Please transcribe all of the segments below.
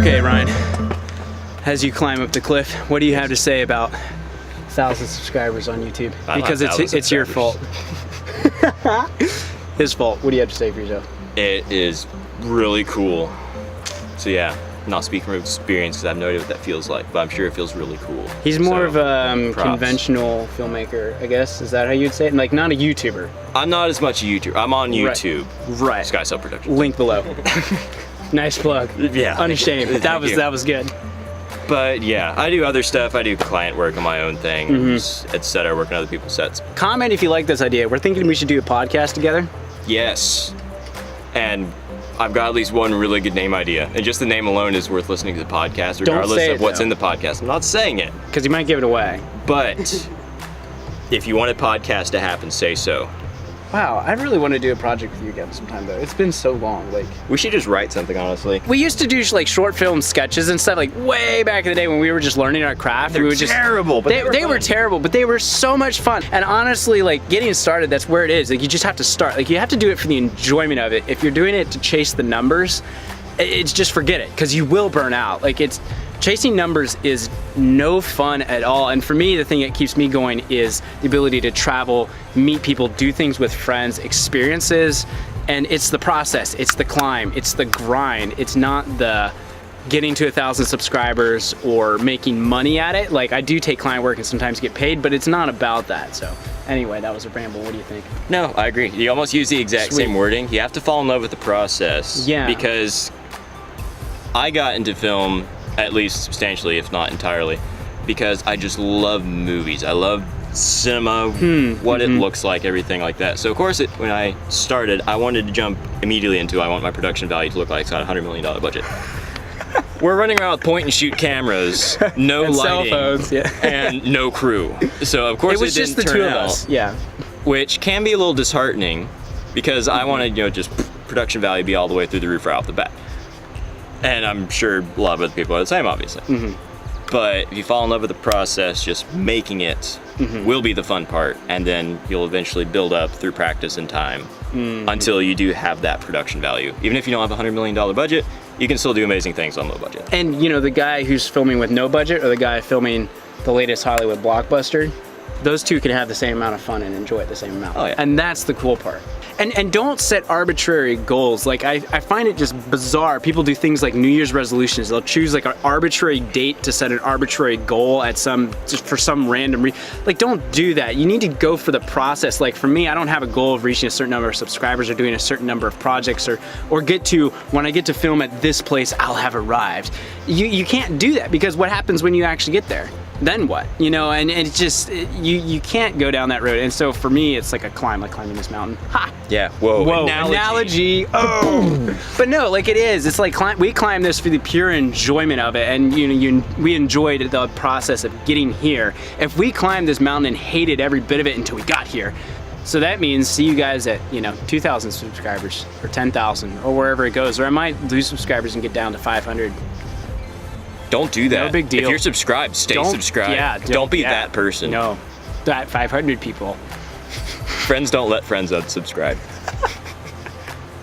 Okay, Ryan, as you climb up the cliff, what do you have to say about 1,000 subscribers on YouTube? Because it's your fault. His fault. What do you have to say for yourself? It is really cool. So yeah, not speaking from experience because I have no idea what that feels like, but I'm sure it feels really cool. He's more of a conventional filmmaker, I guess. Is that how you'd say it? Like, not a YouTuber. I'm not as much a YouTuber. I'm on YouTube. Right. Sky Cell Productions. Link below. Nice plug. Yeah. Unashamed. That was good. But yeah, I do other stuff. I do client work on my own things, etc. Work on other people's sets. Comment if you like this idea. We're thinking we should do a podcast together. Yes. And I've got at least one really good name idea. And just the name alone is worth listening to the podcast, regardless of what's in the podcast. I'm not saying it. Because you might give it away. But if you want a podcast to happen, say so. Wow, I really want to do a project with you again sometime though. It's been so long. Like, we should just write something, honestly. We used to do like short film sketches and stuff like way back in the day when we were just learning our craft. They were terrible, but they were terrible, but they were so much fun. And honestly, like getting started, that's where it is. Like you just have to start. Like you have to do it for the enjoyment of it. If you're doing it to chase the numbers, it's just forget it because you will burn out. Like chasing numbers is no fun at all. And for me, the thing that keeps me going is the ability to travel, meet people, do things with friends, experiences. And it's the process, it's the climb, it's the grind. It's not the getting to 1,000 subscribers or making money at it. Like I do take client work and sometimes get paid, but it's not about that. So anyway, that was a ramble. What do you think? No, I agree. You almost use the exact same wording. You have to fall in love with the process. Yeah. Because I got into film, at least substantially, if not entirely, because I just love movies. I love cinema, what it looks like, everything like that. So of course, when I started, I wanted to jump immediately into I want my production value to look like. It's got a $100 million budget. We're running around with point and shoot cameras, no and lighting, cell phones, and no crew. So of course it was just the two of us. Yeah. Which can be a little disheartening because I wanted, just production value be all the way through the roof right off the bat. And I'm sure a lot of other people are the same, obviously. But if you fall in love with the process, just making it will be the fun part. And then you'll eventually build up through practice and time until you do have that production value. Even if you don't have a $100 million budget, you can still do amazing things on low budget. And the guy who's filming with no budget or the guy filming the latest Hollywood blockbuster, those two can have the same amount of fun and enjoy it the same amount. Oh, yeah. And that's the cool part. And don't set arbitrary goals. Like I find it just bizarre. People do things like New Year's resolutions. They'll choose like an arbitrary date to set an arbitrary goal at just for some random like don't do that. You need to go for the process. Like for me, I don't have a goal of reaching a certain number of subscribers or doing a certain number of projects or when I get to film at this place, I'll have arrived. You can't do that because what happens when you actually get there? Then what? And it's just, you can't go down that road. And so for me, it's like a climb, like climbing this mountain. Ha! Yeah, whoa. Analogy. Oh! But no, like it is. It's like we climb this for the pure enjoyment of it. And we enjoyed the process of getting here. If we climbed this mountain and hated every bit of it until we got here, so that means see you guys at 2,000 subscribers or 10,000 or wherever it goes. Or I might lose subscribers and get down to 500. Don't do that. No big deal. If you're subscribed, stay subscribed. Yeah, don't be that person. No, that 500 people. Friends don't let friends unsubscribe.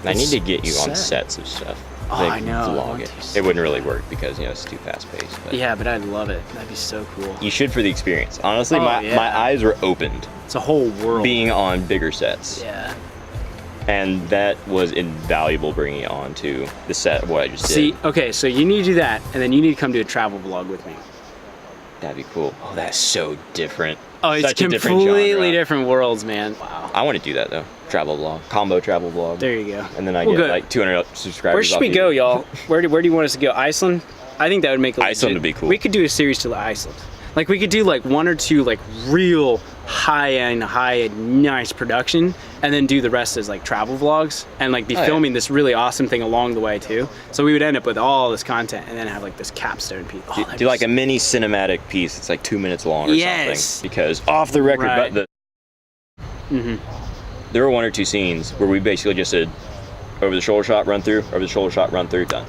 I need to get you on sets of stuff. Oh, I know. Vlog it. It wouldn't really work because it's too fast paced. Yeah, but I'd love it. That'd be so cool. You should for the experience. Honestly, my eyes were opened. It's a whole world. Being on bigger sets. Yeah. And that was invaluable bringing it on to the set of what I just did. See, okay, so you need to do that, and then you need to come do a travel vlog with me. That'd be cool. Oh, that's so different. Oh, it's completely different worlds, man. Wow. I want to do that though. Travel vlog, combo travel vlog. There you go. And then I get like 200 subscribers. Where should we go, y'all? Where do you want us to go? Iceland? I think that would make Iceland would be cool. We could do a series to Iceland. Like we could do like one or two like real high-end, nice production, and then do the rest as like travel vlogs, and like be filming this really awesome thing along the way too. So we would end up with all this content, and then have like this capstone piece. Oh, do like a mini cinematic piece. It's like 2 minutes long or something. Because off the record, but there were one or two scenes where we basically just did over the shoulder shot, run through, over the shoulder shot, run through, done.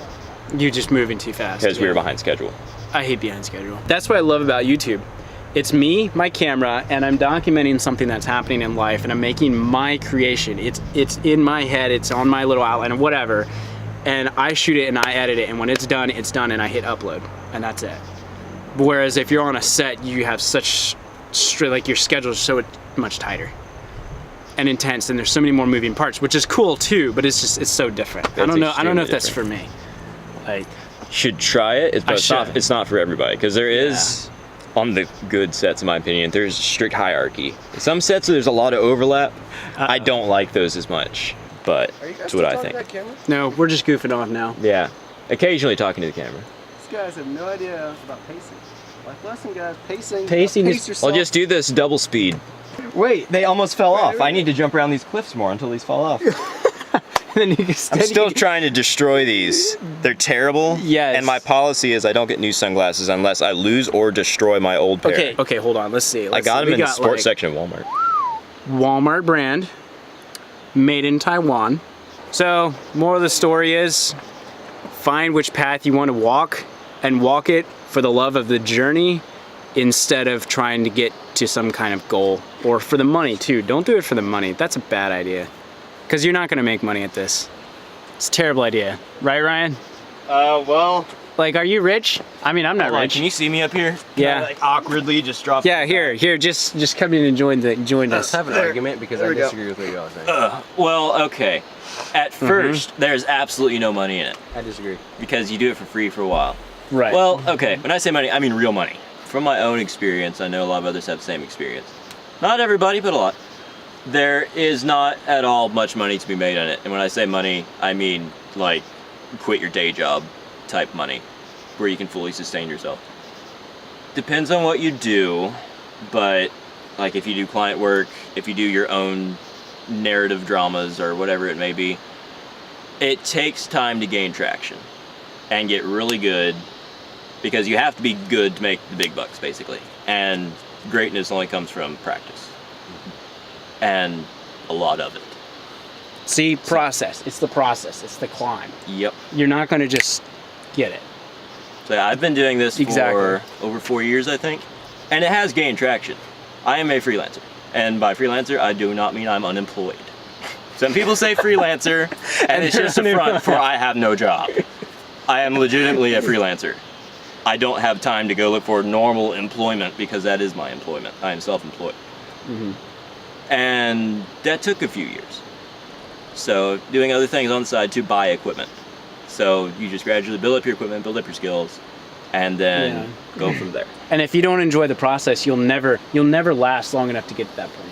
You're just moving too fast. Because we were behind schedule. I hate behind schedule. That's what I love about YouTube. It's me, my camera, and I'm documenting something that's happening in life, and I'm making my creation. It's in my head, it's on my little outline, or whatever. and I shoot it and I edit it, and when it's done, and I hit upload, and that's it. Whereas if you're on a set, you have such like your schedule is so much tighter and intense, and there's so many more moving parts, which is cool too, but it's so different. I don't know if that's for me. Like, should try it, but it's not for everybody, because there is, on the good sets in my opinion, there's strict hierarchy. Some sets there's a lot of overlap. I don't like those as much, but that's what I think. No, we're just goofing off now. Yeah, occasionally talking to the camera. These guys have no idea about pacing. Like, listen guys, pacing. Pacing pace is- yourself. I'll just do this double speed. Wait, they almost fell off. I need to jump around these cliffs more until these fall off. Then you can I'm still trying to destroy these. They're terrible. Yes. And my policy is I don't get new sunglasses unless I lose or destroy my old pair. Okay, hold on. Let's see. I got them in the sports section of Walmart. Walmart brand, made in Taiwan. So, moral of the story is, find which path you want to walk and walk it for the love of the journey instead of trying to get to some kind of goal, or for the money too. Don't do it for the money. That's a bad idea, because you're not going to make money at this. It's a terrible idea. Right, Ryan? Well, Like, are you rich? I mean, I'm not rich. Can you see me up here? Yeah. Like awkwardly just drop. Yeah, here, just come in and join us. Let's have an argument, because I disagree with what y'all are saying. Well, okay. At first, there's absolutely no money in it, I disagree. because you do it for free for a while. Right. Well, okay, when I say money, I mean real money. From my own experience, I know a lot of others have the same experience. Not everybody, but a lot. There is not at all much money to be made on it. And when I say money, I mean like quit your day job type money, where you can fully sustain yourself. Depends on what you do, but like if you do client work, if you do your own narrative dramas or whatever it may be, it takes time to gain traction and get really good, because you have to be good to make the big bucks, basically. And greatness only comes from practice. And a lot of it. See, process. It's the process. It's the climb. Yep. You're not going to just get it. So I've been doing this for over 4 years, I think. And it has gained traction. I am a freelancer. And by freelancer, I do not mean I'm unemployed. Some people say freelancer, and it's just a front for I have no job. I am legitimately a freelancer. I don't have time to go look for normal employment, because that is my employment. I am self-employed. And that took a few years. So doing other things on the side to buy equipment. So you just gradually build up your equipment, build up your skills, and then go from there. And if you don't enjoy the process, you'll never last long enough to get to that point.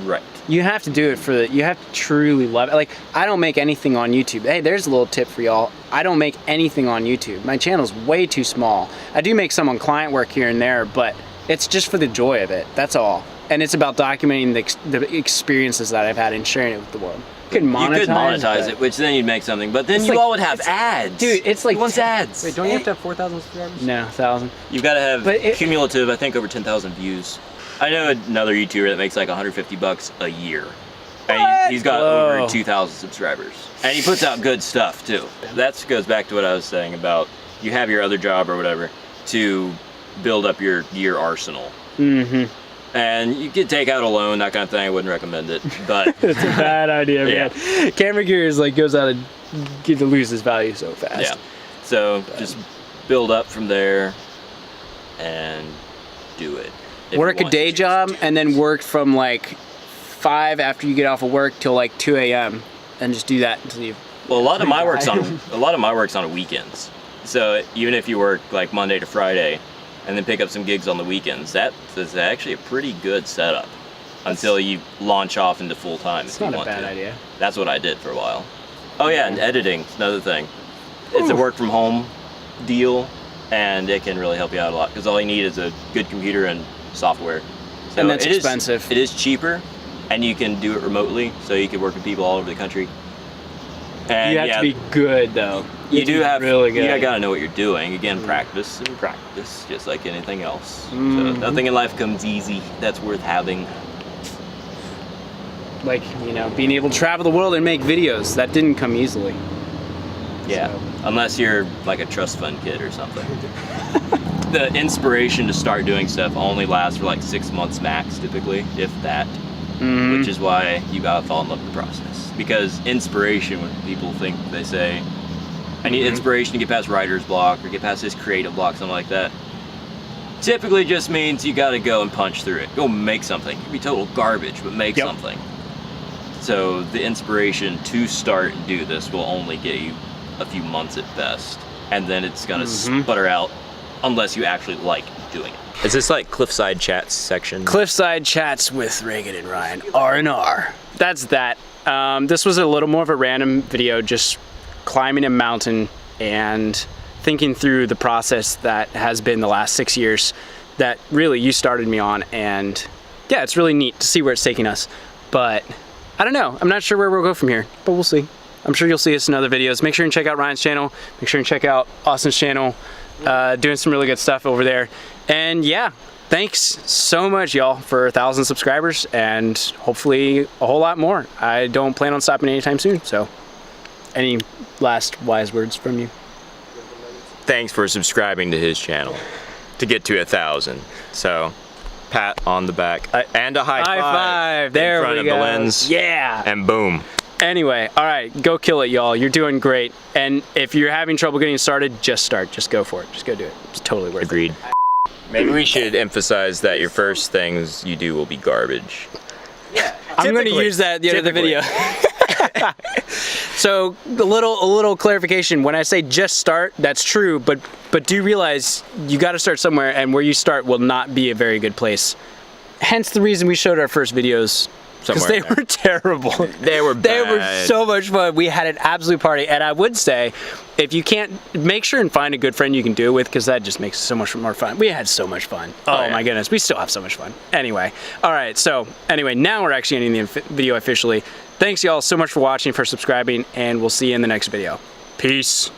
Right. You have to do it you have to truly love it. Like, I don't make anything on YouTube. Hey, there's a little tip for y'all. I don't make anything on YouTube. My channel's way too small. I do make some on client work here and there, but it's just for the joy of it. That's all. And it's about documenting the experiences that I've had and sharing it with the world. You could monetize it, which then you'd make something, but then you all would have ads. Dude, it's like... Who wants ads? Wait, don't you have to have 4,000 subscribers? No, 1,000. You've got to have cumulative, I think, over 10,000 views. I know another YouTuber that makes like $150 a year. And he's got over 2,000 subscribers. And he puts out good stuff too. That goes back to what I was saying about you have your other job or whatever to build up your gear arsenal. And you could take out a loan, that kind of thing. I wouldn't recommend it, but It's a bad idea, man. Camera gear is like goes out and get to lose its value so fast. Yeah. So just build up from there and do it. Work a day job and then work from like 5 after you get off of work till like 2 a.m. and just do that until you. Well, a lot of my work's on weekends. So even if you work like Monday to Friday, and then pick up some gigs on the weekends, that is actually a pretty good setup until you launch off into full time. It's not a bad idea. That's what I did for a while. Oh yeah, and editing is another thing. It's a work from home deal, and it can really help you out a lot, because all you need is a good computer and software. So and that's expensive. It is cheaper, and you can do it remotely, so you can work with people all over the country. And you have to be good though. You do have really good. You gotta know what you're doing. Again, practice and practice, just like anything else. So nothing in life comes easy. That's worth having. Like, being able to travel the world and make videos, that didn't come easily. Yeah, unless you're like a trust fund kid or something. The inspiration to start doing stuff only lasts for like 6 months max, typically, if that. Which is why you gotta fall in love with the process. Because inspiration, when people think, they say, I need inspiration to get past writer's block or get past this creative block, something like that. Typically just means you gotta go and punch through it. Go make something. It could be total garbage, but make something. So the inspiration to start and do this will only get you a few months at best. And then it's gonna sputter out unless you actually like doing it. Is this like Cliffside Chats section? Cliffside Chats with Reagan and Ryan, R&R. That's that. This was a little more of a random video, just climbing a mountain and thinking through the process that has been the last 6 years that really you started me on. And yeah, it's really neat to see where it's taking us. But I don't know, I'm not sure where we'll go from here, but we'll see. I'm sure you'll see us in other videos. Make sure and check out Ryan's channel. Make sure and check out Austin's channel. Doing some really good stuff over there. And yeah, thanks so much, y'all, for 1,000 subscribers and hopefully a whole lot more. I don't plan on stopping anytime soon, so any last wise words from you? Thanks for subscribing to his channel to get to 1,000. So, pat on the back and a high five there in front we of go. the lens. Yeah. And boom. Anyway, all right, go kill it, y'all. You're doing great. And if you're having trouble getting started, just start. Just go for it. Just go do it. It's totally worth it. Agreed. Maybe we should emphasize that your first things you do will be garbage. Yeah. I'm going to use that at the end of the video. So a little clarification. When I say just start, that's true, but do realize you got to start somewhere, and where you start will not be a very good place. Hence the reason we showed our first videos. Because they were terrible. They were bad. They were so much fun. We had an absolute party. And I would say, if you can't, make sure and find a good friend you can do it with, because that just makes it so much more fun. We had so much fun. Oh my goodness. We still have so much fun. Anyway. All right. So anyway, now we're actually ending the video officially. Thanks y'all so much for watching, for subscribing, and we'll see you in the next video. Peace.